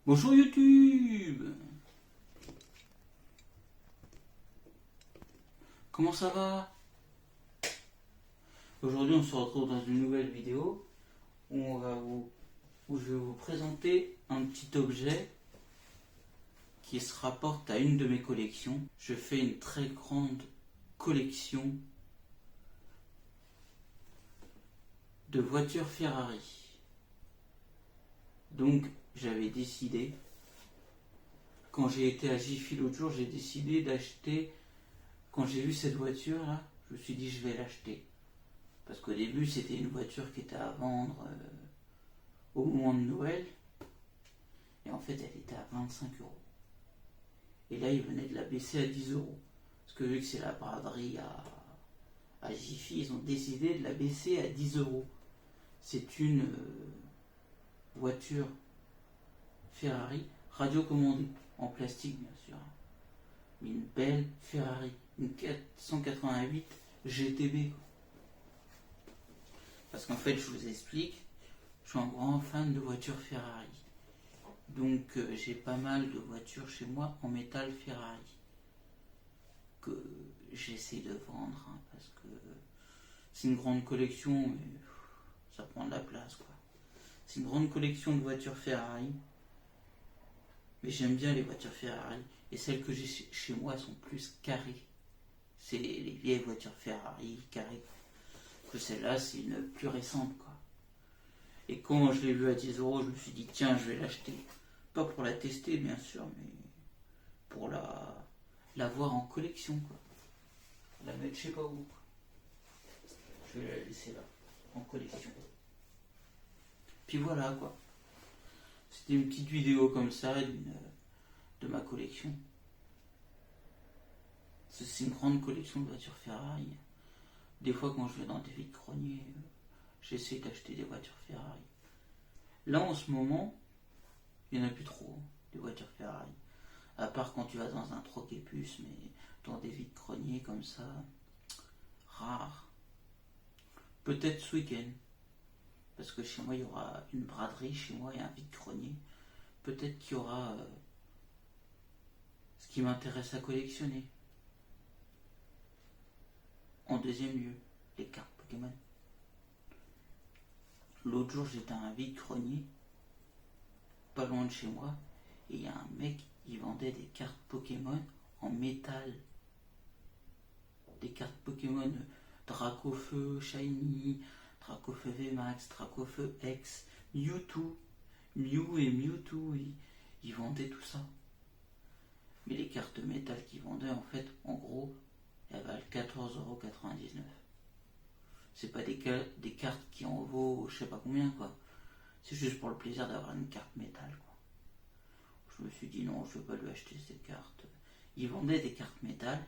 Bonjour YouTube. Comment ça va? Aujourd'hui on se retrouve dans une nouvelle vidéo où je vais vous présenter un petit objet qui se rapporte à une de mes collections. Je fais une très grande collection de voitures Ferrari. Donc j'avais décidé, quand j'ai été à Jiffy l'autre jour, j'ai décidé d'acheter. Quand j'ai vu cette voiture là, je me suis dit je vais l'acheter. Parce qu'au début c'était une voiture qui était à vendre au moment de Noël. Et en fait elle était à 25 euros. Et là ils venaient de la baisser à 10 euros. Parce que vu que c'est la braderie à Jiffy, ils ont décidé de la baisser à 10 euros. C'est une voiture Ferrari radiocommandée, en plastique bien sûr. Mais une belle Ferrari, une 488 GTB. Parce qu'en fait, je vous explique, je suis un grand fan de voitures Ferrari. Donc j'ai pas mal de voitures chez moi en métal Ferrari que j'essaie de vendre parce que c'est une grande collection, mais ça prend de la place quoi. C'est une grande collection de voitures Ferrari, mais j'aime bien les voitures Ferrari et celles que j'ai chez moi sont plus carrées. C'est les vieilles voitures Ferrari carrées. Que celle-là, c'est une plus récente quoi. Et quand je l'ai vue à 10 euros, je me suis dit tiens, je vais l'acheter. Pas pour la tester bien sûr, mais pour la voir en collection quoi. La mettre je sais pas où. Je vais la laisser là, en collection. Puis voilà quoi. C'était une petite vidéo comme ça de ma collection. C'est une grande collection de voitures Ferrari. Des fois quand je vais dans des vides-greniers, j'essaie d'acheter des voitures Ferrari. Là en ce moment, il n'y en a plus trop, des voitures Ferrari. À part quand tu vas dans un troc et puce, mais dans des vides-greniers comme ça, rare. Peut-être ce week-end. Parce que chez moi, il y aura une braderie, chez moi, et un vide-grenier. Peut-être qu'il y aura ce qui m'intéresse à collectionner. En deuxième lieu, les cartes Pokémon. L'autre jour, j'étais à un vide-grenier, pas loin de chez moi, et il y a un mec, il vendait des cartes Pokémon en métal. Des cartes Pokémon Dracofeu, Shiny, Dracofeu VMAX, Dracofeu X, Mewtwo, Mew et Mewtwo, ils vendaient tout ça. Mais les cartes métal qu'ils vendaient, en fait, en gros, elles valent 14,99 €. C'est pas des cartes qui en vaut je sais pas combien, quoi. C'est juste pour le plaisir d'avoir une carte métal, quoi. Je me suis dit non, je ne vais pas lui acheter ces cartes. Ils vendaient des cartes métal.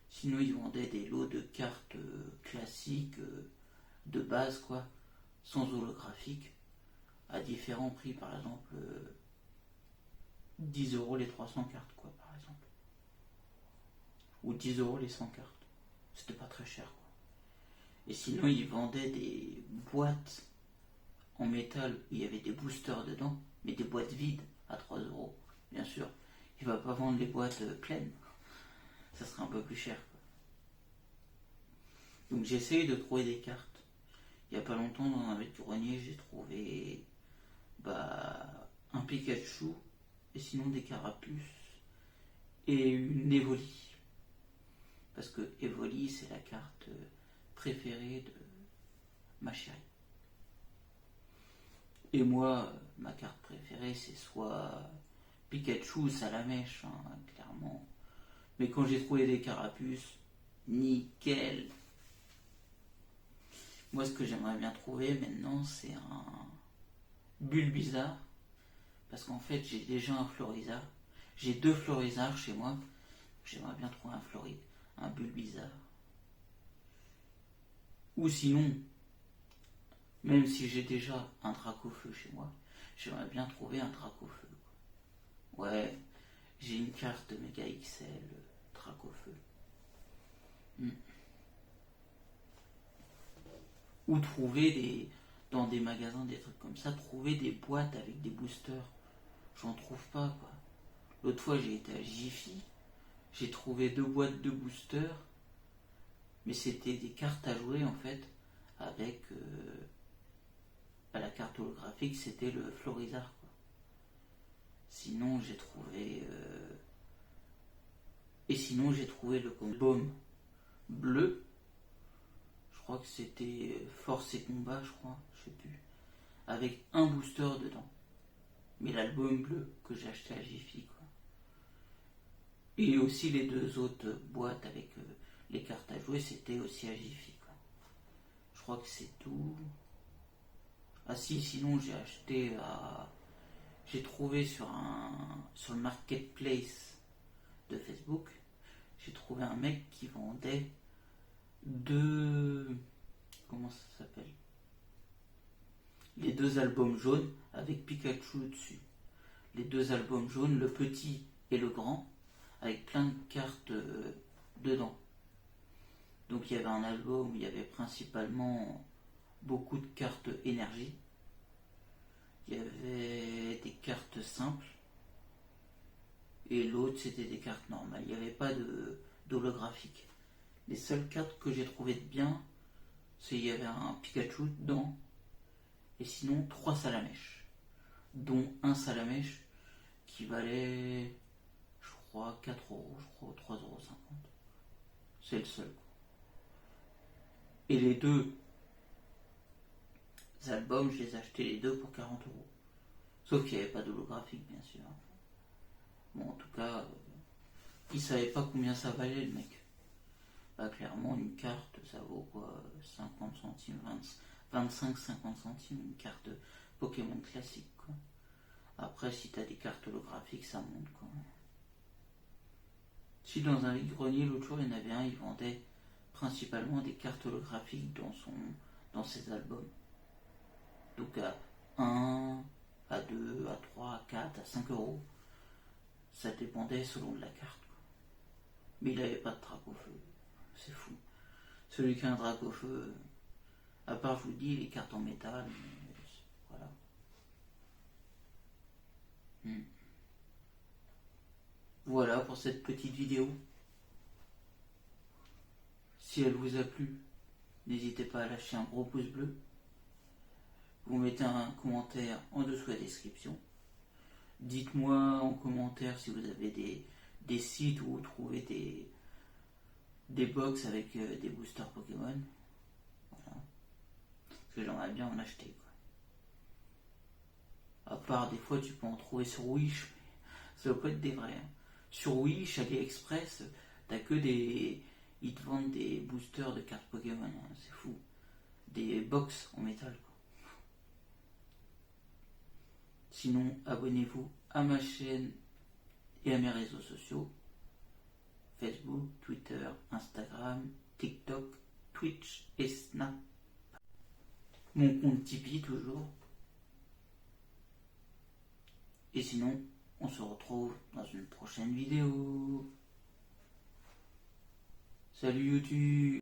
Sinon, ils vendaient des lots de cartes classiques, de base, quoi, sans holographique, à différents prix. Par exemple, 10 euros les 300 cartes, quoi, par exemple. Ou 10 euros les 100 cartes. C'était pas très cher, quoi. Et sinon, ils vendaient des boîtes en métal où il y avait des boosters dedans, mais des boîtes vides à 3 euros. Bien sûr, il va pas vendre les boîtes pleines. Ça serait un peu plus cher, quoi. Donc j'essaye de trouver des cartes. Il n'y a pas longtemps, dans un vide-grenier, j'ai trouvé un Pikachu, et sinon des Carapuces, et une Evoli. Parce que Evoli, c'est la carte préférée de ma chérie. Et moi, ma carte préférée, c'est soit Pikachu ou Salamèche, hein, clairement. Mais quand j'ai trouvé des Carapuces, nickel. Moi, ce que j'aimerais bien trouver maintenant, c'est un Bulbizarre. Parce qu'en fait, j'ai déjà un Florizarre. J'ai 2 Florizarres chez moi. J'aimerais bien trouver un Bulbizarre. Ou sinon, même si j'ai déjà un Dracofeu chez moi, j'aimerais bien trouver un Dracofeu. Ouais, j'ai une carte Mega XL Dracofeu. Ou trouver dans des magasins, des trucs comme ça, trouver des boîtes avec des boosters. j'en trouve pas quoi. L'autre fois j'ai été à Jiffy, j'ai trouvé 2 boîtes de boosters, mais c'était des cartes à jouer en fait, avec la carte holographique, c'était le Florizard quoi. Sinon j'ai trouvé et sinon j'ai trouvé le baume bleu, je crois que c'était Force et Combat, je crois, je sais plus, avec un booster dedans, mais l'album bleu que j'ai acheté à Jiffy quoi. Et aussi les 2 autres boîtes avec les cartes à jouer, c'était aussi à Jiffy quoi. Je crois que c'est tout. Ah si, sinon j'ai acheté j'ai trouvé sur le marketplace de Facebook, j'ai trouvé un mec qui vendait 2, comment ça s'appelle, les 2 albums jaunes avec Pikachu dessus. Les 2 albums jaunes, le petit et le grand, avec plein de cartes dedans. Donc il y avait un album où il y avait principalement beaucoup de cartes énergie. Il y avait des cartes simples. Et l'autre c'était des cartes normales. Il n'y avait pas d'holographique. Les seules cartes que j'ai trouvées de bien, c'est qu'il y avait un Pikachu dedans. Et sinon 3 Salamèches. Dont un Salamèche qui valait, je crois, 4€, je crois, 3,50€. C'est le seul. Et les 2 albums, je les ai achetés les 2 pour 40€. Sauf qu'il n'y avait pas d'holographique, bien sûr. Bon, en tout cas, il savait pas combien ça valait, le mec. Bah, clairement, une carte, ça vaut quoi, 50 centimes, 25-50 centimes, une carte Pokémon classique, quoi. Après, si t'as des cartes holographiques, ça monte, quoi. Si dans un vide-grenier, l'autre jour, il y en avait un, il vendait principalement des cartes holographiques dans ses albums. Donc à 1, à 2, à 3, à 4, à 5€. Ça dépendait selon de la carte, quoi. Mais il n'avait pas de drac au feu. C'est fou. Celui qui a un drac au feu, à part, je vous dis, les cartes en métal, voilà. Voilà pour cette petite vidéo. Si elle vous a plu, n'hésitez pas à lâcher un gros pouce bleu. Vous mettez un commentaire en dessous de la description. Dites-moi en commentaire si vous avez des sites où vous trouvez des box avec des boosters Pokémon. Voilà. Parce que j'aimerais bien en acheter, quoi. À part des fois tu peux en trouver sur Wish, mais ça doit pas être des vrais. Hein. Sur Wish, AliExpress, t'as que des. Ils te vendent des boosters de cartes Pokémon, hein. C'est fou. Des box en métal, quoi. Sinon, abonnez-vous à ma chaîne et à mes réseaux sociaux. Facebook, Twitter, Instagram, TikTok, Twitch et Snap. Mon compte Tipeee toujours. Et sinon, on se retrouve dans une prochaine vidéo. Salut YouTube!